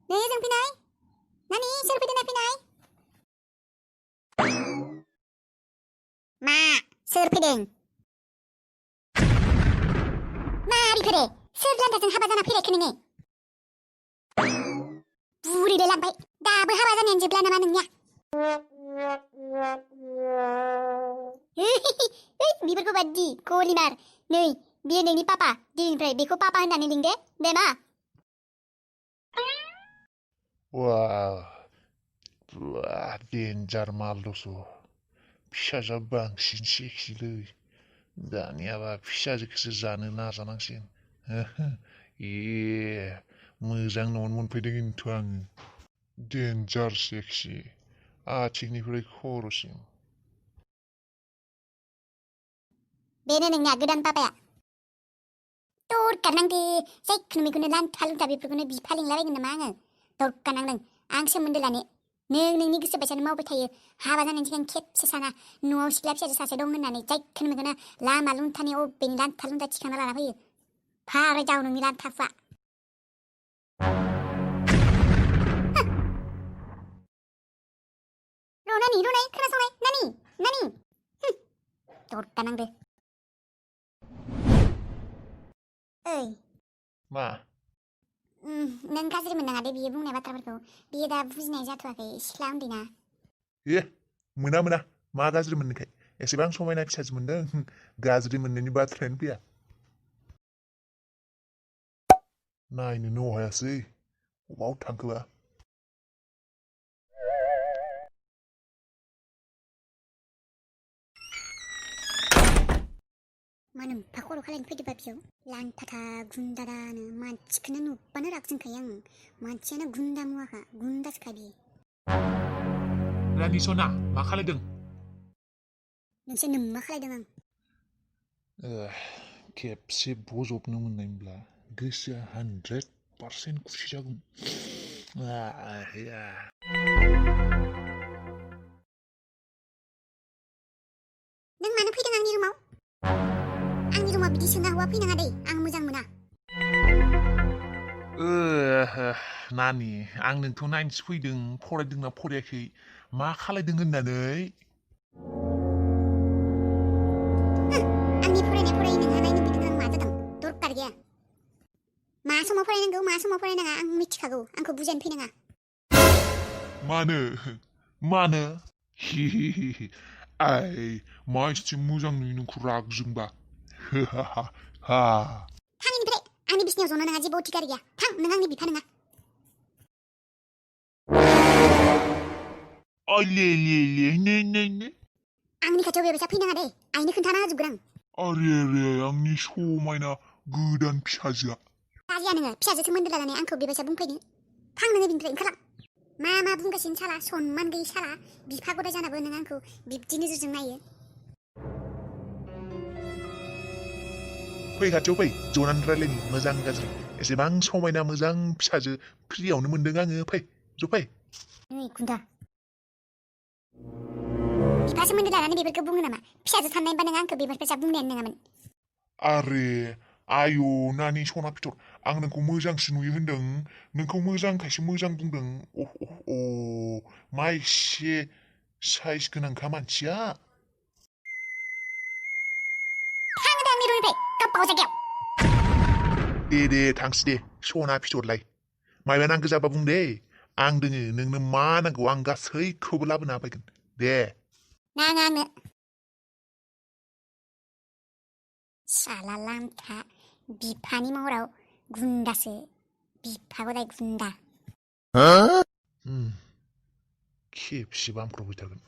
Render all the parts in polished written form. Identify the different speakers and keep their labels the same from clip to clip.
Speaker 1: जों फैनाय नानि सोर फैदोंना फैनाय मा सोर फैदों मा बिफोरो सोर लान्दाजों हाबा जाना फैलायखो नोङो बुरिलाय लांबाय दाबो हाबा जानायानो जोबला नामा नोंनिया बिफोरखौ बादि गलिमार नै बियो नोंनि पापा दिनैनिफ्राय बेखौ पापा होननानै लिंदे दे मा
Speaker 2: Wah, denjar maldoso. फिसाजोआ बांसिन सेक्सिलै दानियाबा फिसाजोखौसो जानो नाजानांसिगोन मोजां न'आवनो मोनफैदों खिन्थु आङो डेन्जार सेक्सि आथिंनिफ्राय खर'सिम
Speaker 1: बेनो नोंनिया गोदान पापाया दरकार नांदो जायखौनो मेखौनो लान्था लुन्था बेफोरखौनो बिफा लिंलाबायगोन नामा आङो दरकार नांदों आं सोमोन्दो लानो नों नोंनि गोसो बायसानो मावबाय थायो हाबा जानायनि सिगां खेबसे साना न'आव सिख्ला फिसाजो सासे दं होननानै जायखौनो मेखौनो लामा लुन्थानि अबेनि लान्था लुन्था थिखांना लाना फैयो फाग्ला जाव नोंनि लान्थाफ्रा नानि खोनासंनाय नानि दरकार नांदो ओइ
Speaker 2: मा
Speaker 1: नों गाज्रि मोननाङा दे बियो बुंनाय बाथ्राफोरखौ बियो दा बुजिनाय जाथ'वाखै सिख्ला उन्दैना
Speaker 2: मोना मा गाज्रि मोननोखाय एसेबां समायना फिसाजो मोनदों गाज्रि मोननायनि बाथ्रायानो फैया नायनोनो हायासै अबाव थांखोबा
Speaker 1: मानो एफा खर' खालायनो फैदोंबा बियाव लान्थाथा गुन्दादानो मानसिखौनो नुबानो राग जोंखायो आं मानसियानो गुन्दा मुवाखा गुन्दासोखा बियो
Speaker 2: रानि सना मा खालायदों
Speaker 1: नोंसोर मा खालायदों आं
Speaker 2: खेबसे बजबनो मोननायमोनब्ला गोसोआ 100% खुसि जागौमोन
Speaker 1: नों मानो फैदों आंनि रुमाव बिदि सोंना हौवा फैनाङा दे आं मोजां मोना
Speaker 2: नानि आं नोंखौ नायनोसो फैदों फरायदोंना फरायाखै मा खालायदों होननानै
Speaker 1: आंनि फरायनाय नोंहा नायनो फैदों आं मा जादों दरकार गैया मा समाव फरायनांगौ मा समाव फरायनाङा आं मिथिखागौ आंखौ बुजायनो फैनाङा
Speaker 2: मानो मानसि मोजां नुयो नोंखौ राग जोंबा
Speaker 1: थां इनिफ्राय आंनि बिसिनायाव जना नोंहा जेबो अधिकार गैया थां नों आंनि बिफा नङा आंनि खाथियाव बेबायसा फैनाङा दे आइनो खोन्थाना होजोबगोन आं
Speaker 2: आंनि समायना गोदान फिसाजोआ
Speaker 1: गाजिया नोङो फिसाजो सोमोन्दो लानानै आंखौ बेबायसा बुंफैदो थां नोङो बिनिफ्राय ओंखारलां मा बुंगासिनो साला सनमान गैयै साला बिफा गदाय जानाबो नों आंखौ बिब्दि नोजोरजों नायो
Speaker 2: फै खाथियाव फै जनानै रायलायनि मोजां गाज्रि एसेबां समायना मोजां फिसाजो फ्रियावनो मोनदों आङो फै जफै
Speaker 1: गुन्दा बिफा सोमोन्दो लानानै बेफोरखौ बुङो नामा फिसाजो साननायबा नों आंखौ बेफोरबायसा बुंनायानो नङामोन
Speaker 2: आयु नानि सना फिथर आं नोंखौ मोजांसो नुयो होनदों नोंखौ मोजांखायसो मोजां बुंदों मा एसे साइज गोनांखा मानसिया दे थांसै दे सना फिथरलाय मायबा नांगौ जाबा बुं दे आं दोङो नोंनो मा नांगौ आं गासैखौबो लाबोना होफैगोन दे
Speaker 1: नाङा आंनो साला लामथा बिफानि महराव गुन्दासो बिफा गदाय गुन्दा
Speaker 2: खेबसे बामफ्रावबाय थागोन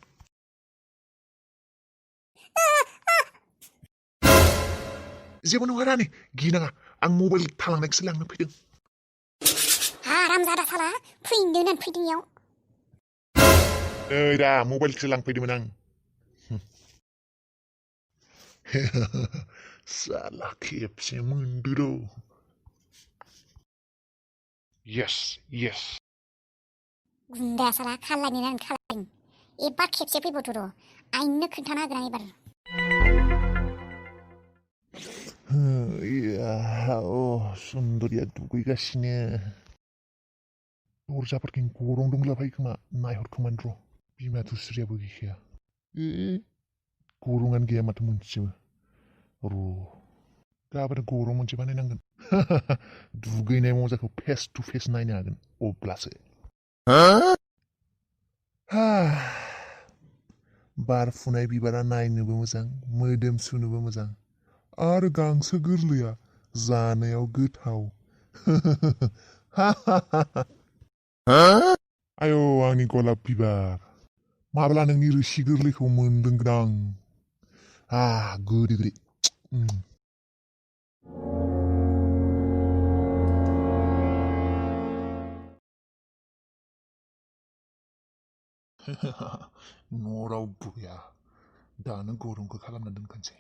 Speaker 2: जेबो नङा रानि गिनाङा आं मबाइल थालांनायखौसो लांनो फैदों
Speaker 1: हारामजादा साला फैनो होननानै फैदों इयाव
Speaker 2: नै दा मबाइलखौसो लांफैदोंमोन आं साला खेबसे मोनदो र' yes
Speaker 1: गुन्दा साला खालायनो खालायदों एबार खेबसे फैबावथ' र' आइनो खोन्थाना होगोन आं एबार
Speaker 2: सुन्दरिया दुगैगासिनो दरजाफोरखिं गरं दंलाबायो खोमा नायहरखोमान र' बिमा दुस्रियाबो गैखाया गरंआनो गैया माथो मोनसेबो र' गाबोन गरं मोनसे बानायनांगोन दुगैनाय मजाखौ फेस टु फेस नायनो हागोन अब्लासो बार फुनाय बिबारा नायनोबो मोजां मोदोम सुनोबो मोजां आरो गांसो गोरलैया जानायाव गोथाव आयौ आंनि गलाप बिबार माब्ला नोंनि रोसि गोरलैखौ मोनलोंगोन आं गोदै गोदै न' रावबो गैया दानो गरंखौ खालामना दोनखानोसै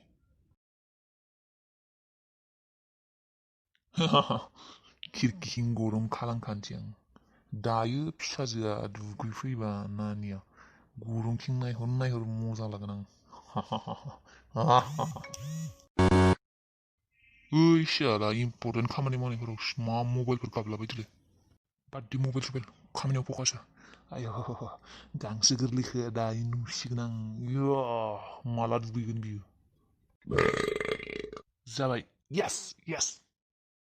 Speaker 2: खिरखिथिं गरं खालामखानोसै आं दायो फिसाजोआ दुगैफैबा नानिया गरंथिं नायहर मजा लागोन आं ओइ सियाला इम्पर्टेन्ट खामानि मावनायफोराव मा मबाइलफोर गाबलाबायदोलै बाददि मबाइल खामानियाव फकास आय' गांसो गोरलैखो दायो नुसिगोन आं माला दुगैगोन बियो जाबाय येस